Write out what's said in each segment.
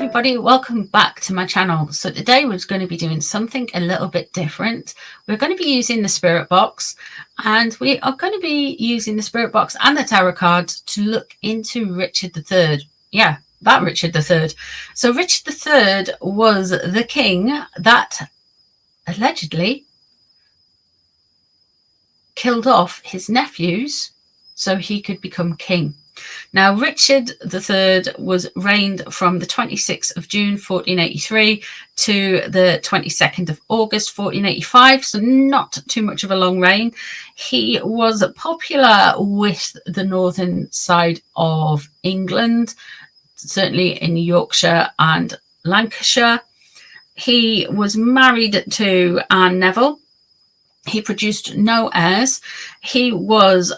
everybody, welcome back to my channel. So today we're going to be doing something a little bit different. We're going to be using the spirit box, and we are going to be using the spirit box and the tarot cards to look into Richard III. Yeah, that Richard III. So Richard III was the king that allegedly killed off his nephews so he could become king. Now, Richard III was reigned from the 26th of June 1483 to the 22nd of August 1485, so not too much of a long reign. He was popular with the northern side of England, certainly in Yorkshire and Lancashire. He was married to Anne Neville. He produced no heirs. He was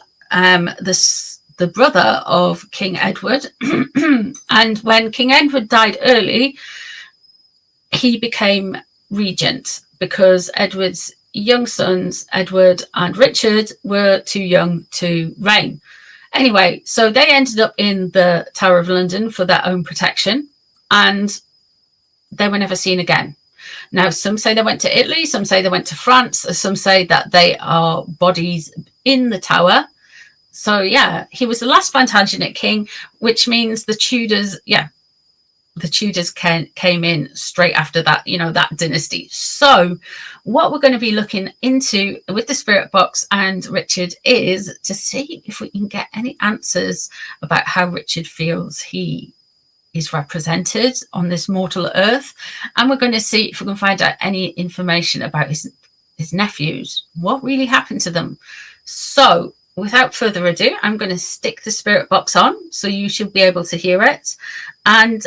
the brother of King Edward. And when King Edward died early, he became regent because Edward's young sons, Edward and Richard, were too young to reign. Anyway, so they ended up in the Tower of London for their own protection, and they were never seen again. Now, some say they went to Italy, some say they went to France, some say that they are bodies in the tower. So, yeah, he was the last Plantagenet king, which means the Tudors, the Tudors came in straight after that, that dynasty. So what we're going to be looking into with the spirit box and Richard is to see if we can get any answers about how Richard feels he is represented on this mortal earth. And we're going to see if we can find out any information about his nephews, what really happened to them. So without further ado, I'm going to stick the spirit box on so you should be able to hear it. And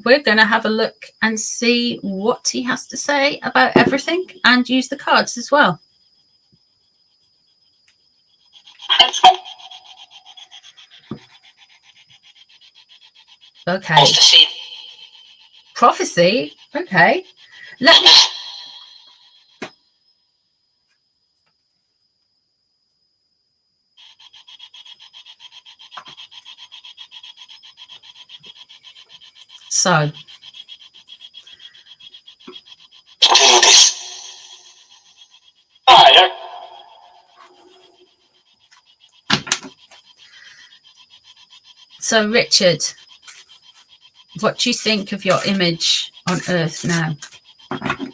we're going to have a look and see what he has to say about everything and use the cards as well. Okay. Prophecy. Okay. Let me... So, Richard, what do you think of your image on Earth now? Good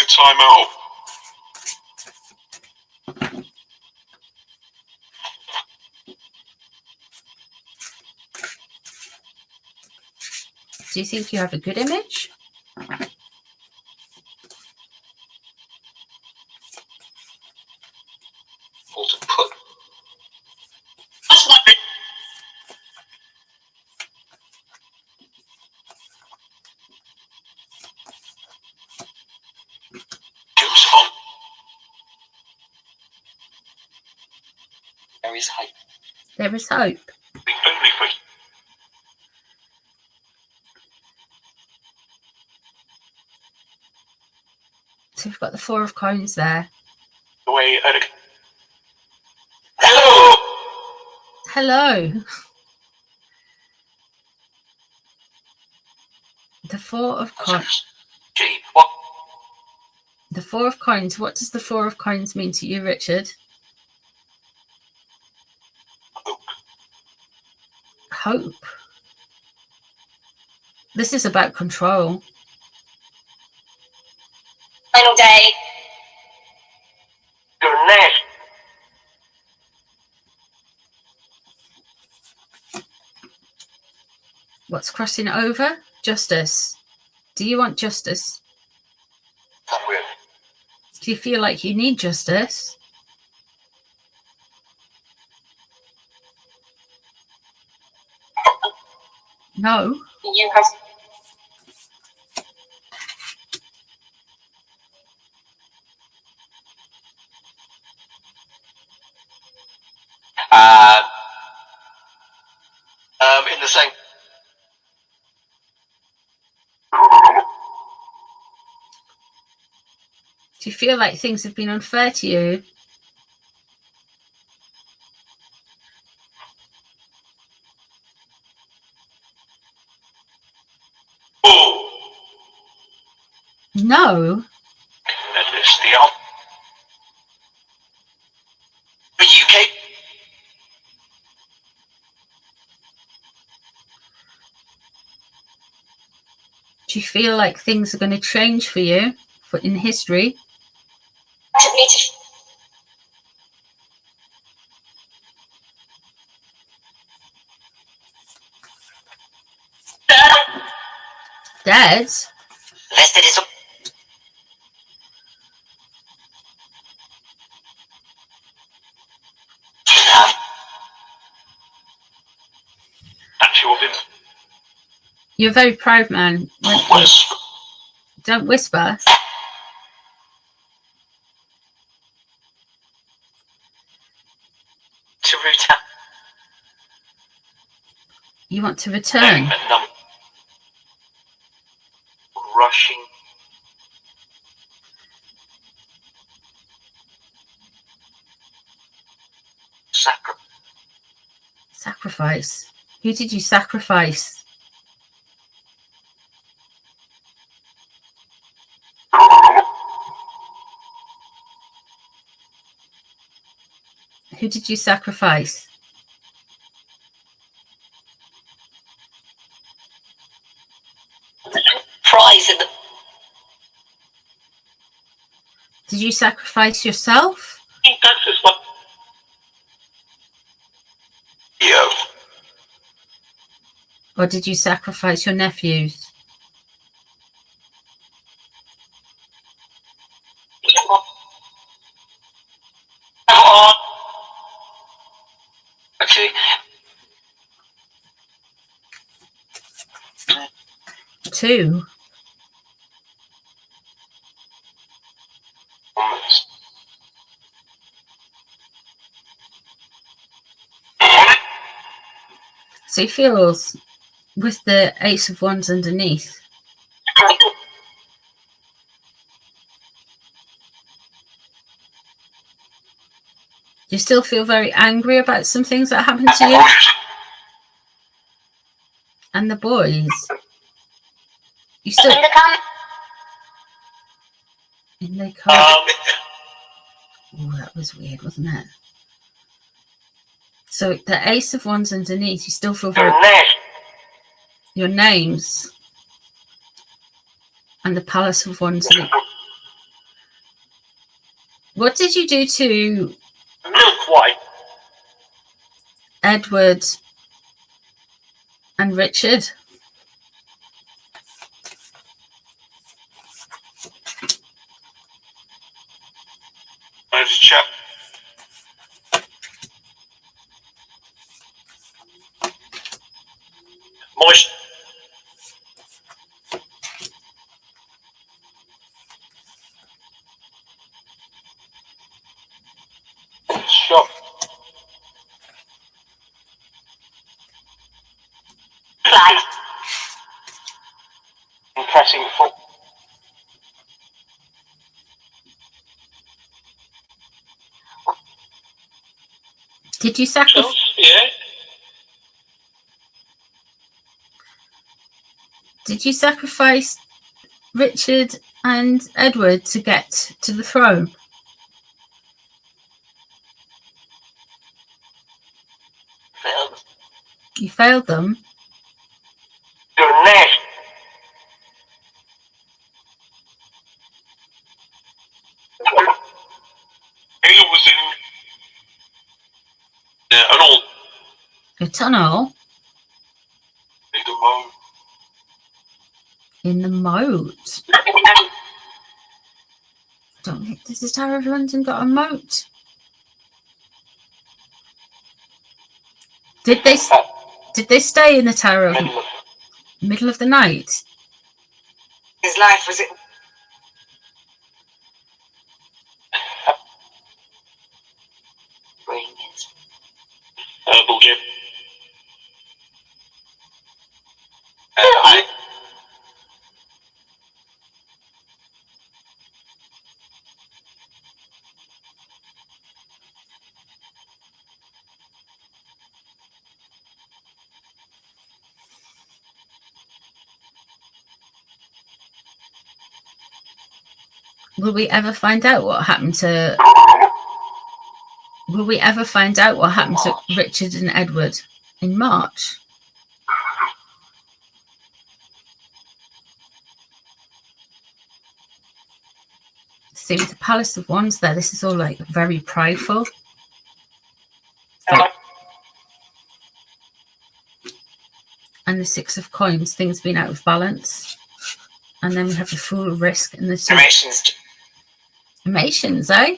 time out. Do you think you have a good image? Or to put. There is hope. There is hope. Only for... So we've got the Four of Coins there. Hello. Hello. The Four of Coins. What? The Four of Coins. What does the Four of Coins mean to you, Richard? Hope. This is about control. Final day. You're next. What's crossing over? Justice. Do you want justice? Not really. Do you feel like you need justice? No. You have... in the same... Do you feel like things have been unfair to you? No. It's the UK. Do you feel like things are going to change for you in history? Dead? Vested is actual him. You're a very proud man. Don't whisper. To root out. You want to return? Rushing. Sacrifice. Who did you sacrifice? Who did you sacrifice? Prize in the. Did you sacrifice yourself? That's just what. Yeah. Or did you sacrifice your nephews? Okay. 2. So he feels with the Ace of Wands underneath. You still feel very angry about some things that happened to you? And the boys. You still in the car. Oh, that was weird, wasn't it? So the Ace of Wands underneath, you still feel very. Your names. And the Palace of Wands. What did you do to Waite? Edward and Richard? There's a chap. Moist. Shop. Flag. And pressing full. Did you sacrifice? Yeah. Did you sacrifice Richard and Edward to get to the throne? Failed. You failed them. You're next. He was in an old. A tunnel In the moat. in the moat. Don't think does the Tower of London got a moat? Did they stay in the Tower of middle of the night? His life was it. Herbal gym. Will we ever find out what happened to... Will we ever find out what happened to Richard and Edward in March? See, with the Palace of Wands there, this is all like very prideful. And the Six of Coins, things being out of balance. And then we have the Fool, Risk, and the Two. Emotions, eh?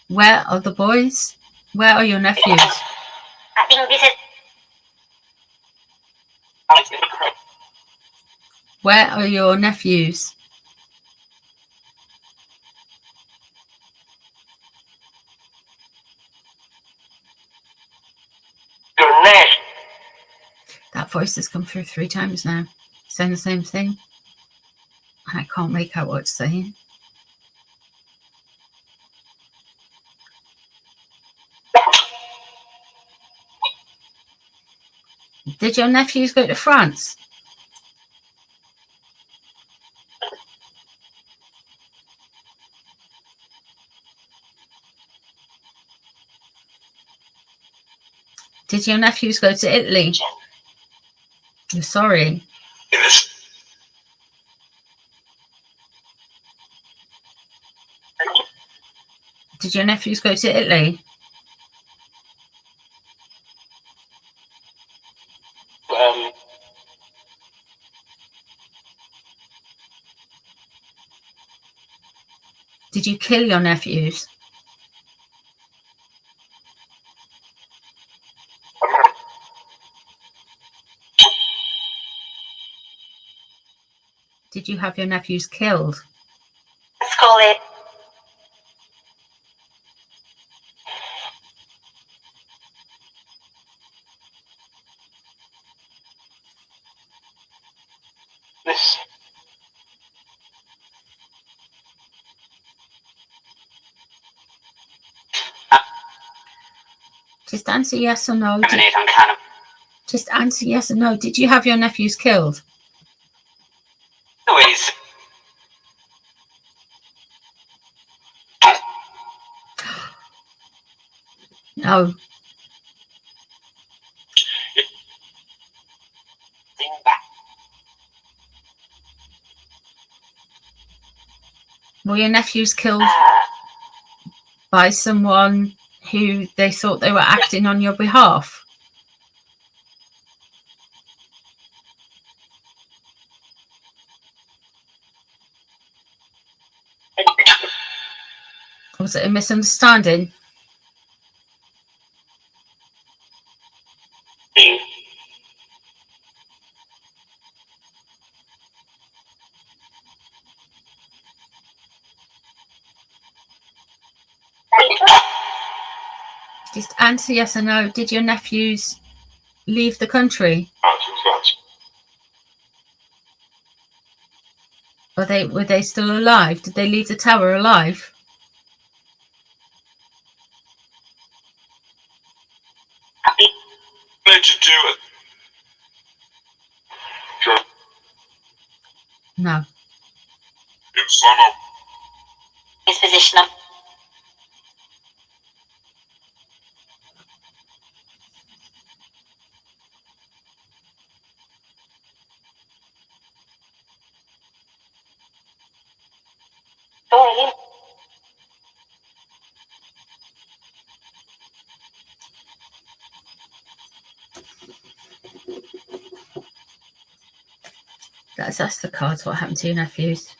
Where are the boys? Where are your nephews? I think this is... Where are your nephews? Your neck. That voice has come through 3 times now, saying the same thing. And I can't make out what it's saying. Did your nephews go to France? Did your nephews go to Italy? You're sorry. Yes. Did your nephews go to Italy? Did you kill your nephews? Did you have your nephews killed? Let's call it. This. Just answer yes or no. Just answer yes or no. Did you have your nephews killed? Louise. No. Were your nephews killed by someone who they thought they were acting on your behalf? Was it a misunderstanding? Just answer yes or no. Did your nephews leave the country? Were they still alive? Did they leave the tower alive? To do it. Sure. No. In son of his position of Let's ask the cards what happened to your nephews.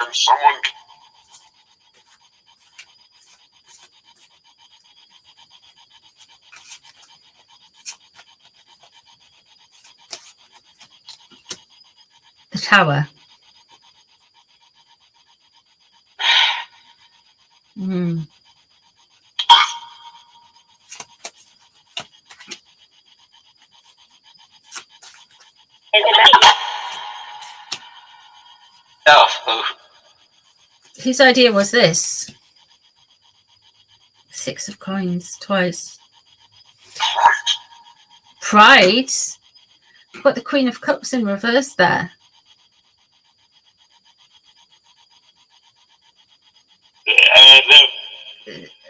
and someone. The tower. Oh. Whose idea was this? 6 of coins twice. Right. Pride. You've got the Queen of Cups in reverse there.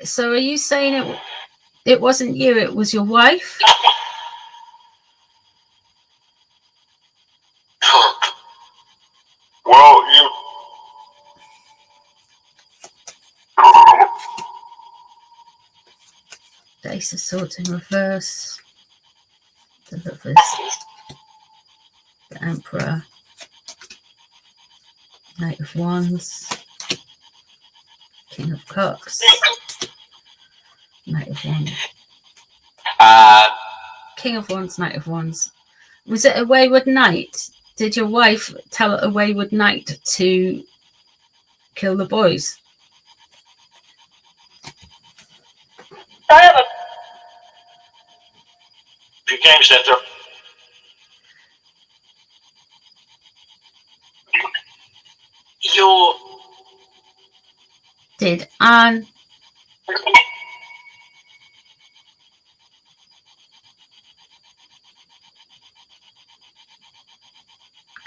So are you saying it wasn't you, it was your wife? Well, you... The Ace of Swords in reverse. The Lovers. The Emperor. Knight of Wands. King of Cups. Knight of Wands. King of Wands, Knight of Wands. Was it a wayward knight? Did your wife tell a wayward knight to kill the boys? Game center. Your... Did Anne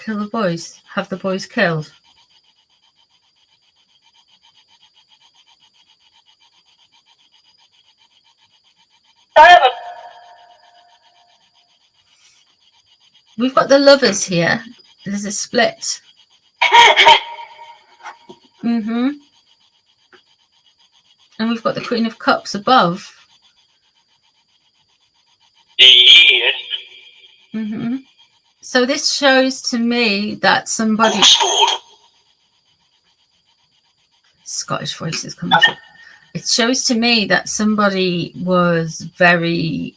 kill the boys? Have the boys killed? We've got the Lovers here. There's a split. And we've got the Queen of Cups above. So this shows to me that somebody... Scottish voices coming through. It shows to me that somebody was very...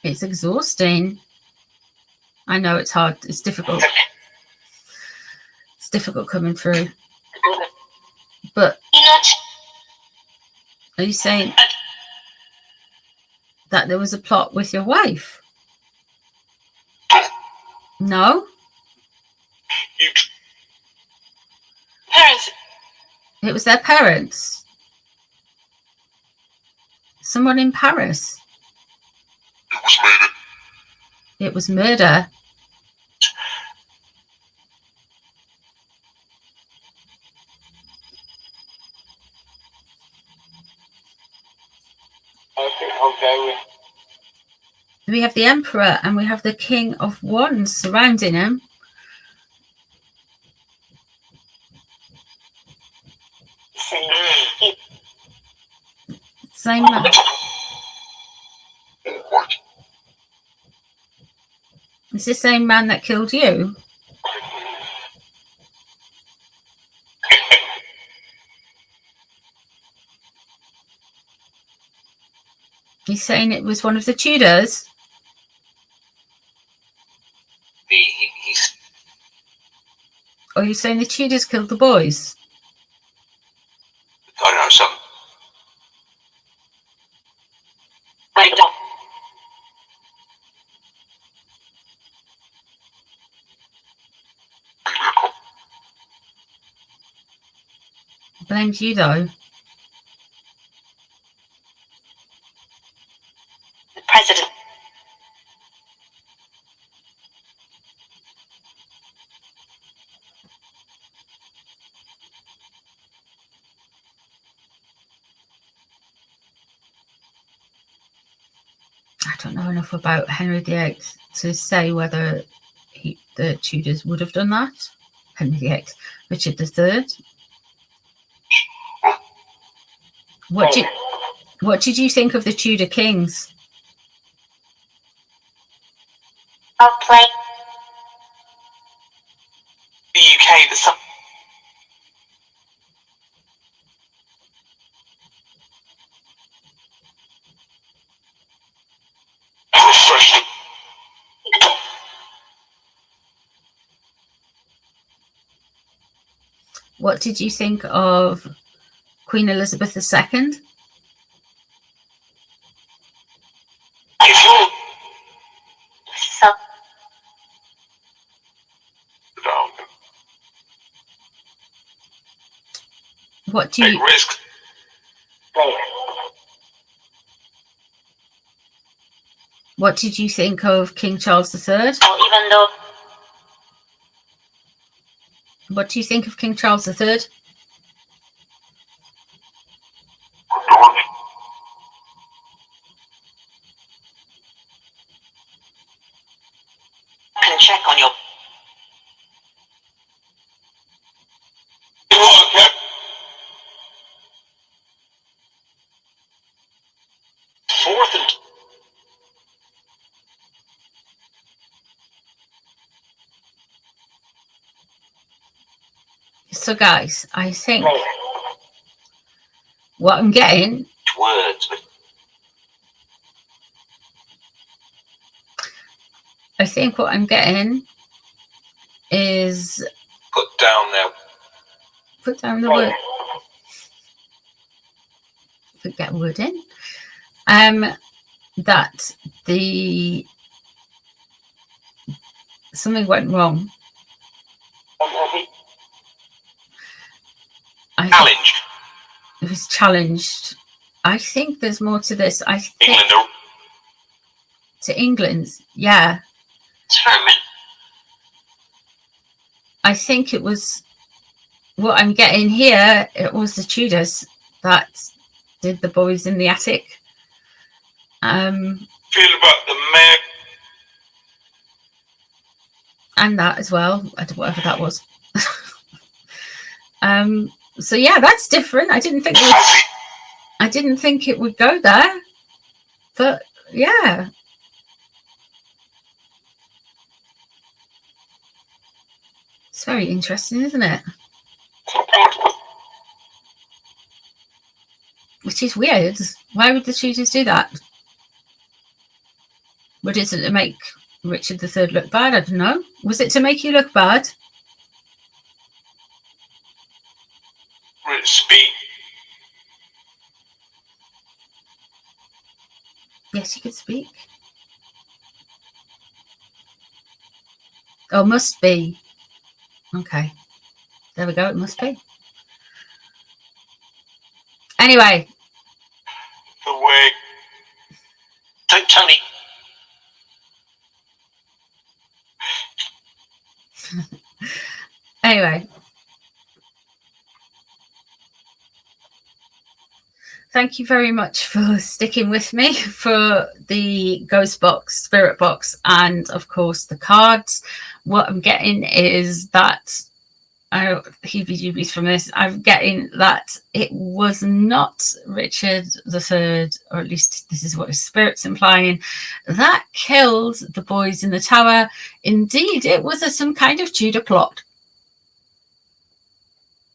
It's exhausting. I know it's hard. It's difficult. It's difficult coming through. But are you saying that there was a plot with your wife? No? Parents. It was their parents. Someone in Paris. It was murder. Okay. We have the Emperor and we have the King of Wands surrounding him. Same man. It's the same man that killed you. He's saying it was one of the Tudors. Or are you saying the Tudors killed the boys? I know some. I don't. Blames you though. The president. I don't know enough about Henry VIII to say whether the Tudors would have done that. Henry VIII, Richard III. What did you think of the Tudor kings? I'll play the UK. The sun. What did you think of Queen Elizabeth II? What do you... Risk. What did you think of King Charles III? Even though. What do you think of King Charles III? Can check on your. Fourth and. So guys, I think what I'm getting Words. Is Put down there. put down the word. Could get a word in. That something went wrong. Challenged. It was challenged. I think there's more to this. I think England. to England, yeah. I think it was what I'm getting here. It was the Tudors that did the boys in the attic. Feel about the mayor. And that as well, whatever that was. So yeah, that's different. I didn't think it would go there, but yeah. It's very interesting, isn't it? Which is weird. Why would the Tudors do that? What is it to make Richard III look bad? I don't know. Was it to make you look bad? Speak. Yes, you could speak. Oh, must be. Okay. There we go. It must be. Anyway. The way. Tony. Anyway. Thank you very much for sticking with me for the ghost box, spirit box, and of course the cards. What I'm getting is that heebie-jeebies from this. I'm getting that it was not Richard III, or at least this is what his spirit's implying, that killed the boys in the tower. Indeed, it was some kind of Tudor plot.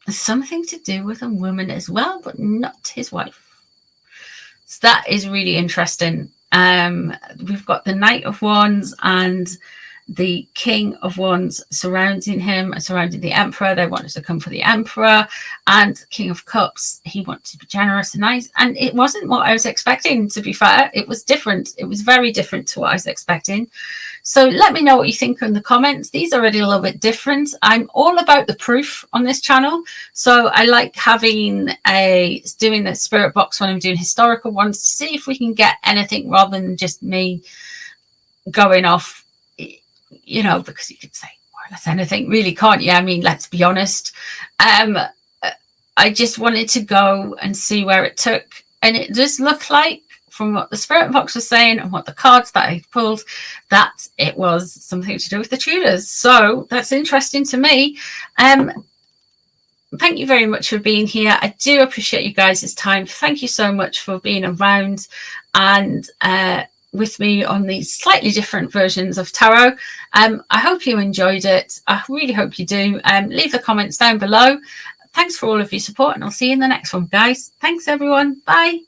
Something to do with a woman as well, but not his wife. So that is really interesting. We've got the Knight of Wands and the King of Wands surrounding him, surrounding the Emperor. They wanted to come for the Emperor. And King of Cups, he wanted to be generous and nice. And it wasn't what I was expecting, to be fair. It was different. It was very different to what I was expecting. So let me know what you think in the comments. These are already a little bit different. I'm all about the proof on this channel. So I like doing the spirit box when I'm doing historical ones to see if we can get anything rather than just me going off, you know, because you could say more or less anything, really, can't you? I mean, let's be honest. I just wanted to go and see where it took. And it does look like, from what the spirit box was saying and what the cards that I pulled, that it was something to do with the Tudors. So that's interesting to me. Thank you very much for being here. I do appreciate you guys' time. Thank you so much for being around and with me on these slightly different versions of tarot. I hope you enjoyed it. I really hope you do. Leave the comments down below. Thanks for all of your support, and I'll see you in the next one, guys. Thanks, everyone. Bye.